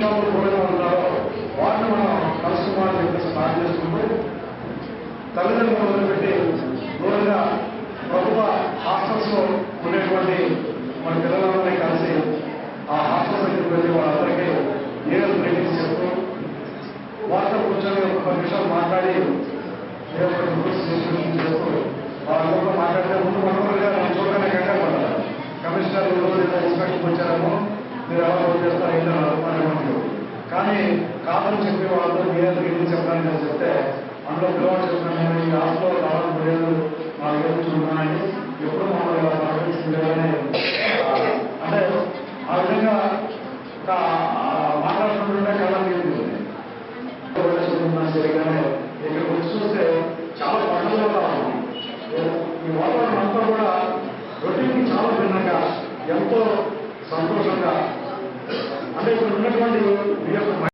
ఉన్నారో వాటిని మనం కలుసుకోవాలని చెప్పేసి స్టార్ట్ చేసుకుంటూ తల్లిదండ్రులు మొదలుపెట్టి దూరంగా ప్రభుత్వ హాస్టల్స్ లో ఉండేటువంటి మన పిల్లలందరినీ కలిసి ఆ హాస్టల్స్ దగ్గరికి వెళ్ళి వాళ్ళందరికీ ఏదో ట్రైనింగ్స్ చెప్తూ వారితో కూర్చొని ఒక 10 నిమిషాలు మాట్లాడి చేస్తూ వాళ్ళతో మాట్లాడితే ముందు మొట్టమొదటిగా మనం చూడగానే కంగారు పడ్డారు. కమిషనర్ ఇన్స్పెక్టర్కి వచ్చారేమో మీరు ఎలా వర్క్ చేస్తారు ఏంటో అనుకున్నాను. కానీ కాదని చెప్పి వాళ్ళతో మీరేదో ఎందుకు చెప్పడానికి అని చెప్తే అందులో పిల్లవాడు చెప్తున్నాను, నేను ఈ హాస్టల్లో రావడం లేదు, 4 ఏళ్ళు చూస్తున్నానని ఎప్పుడు మమ్మల్ని ఇలా పర్యటించలేదని అంటే ఆ విధంగా ఒక మాట్లాడుతుంటే కళ్ళ తీరుతుంది. సరిగానే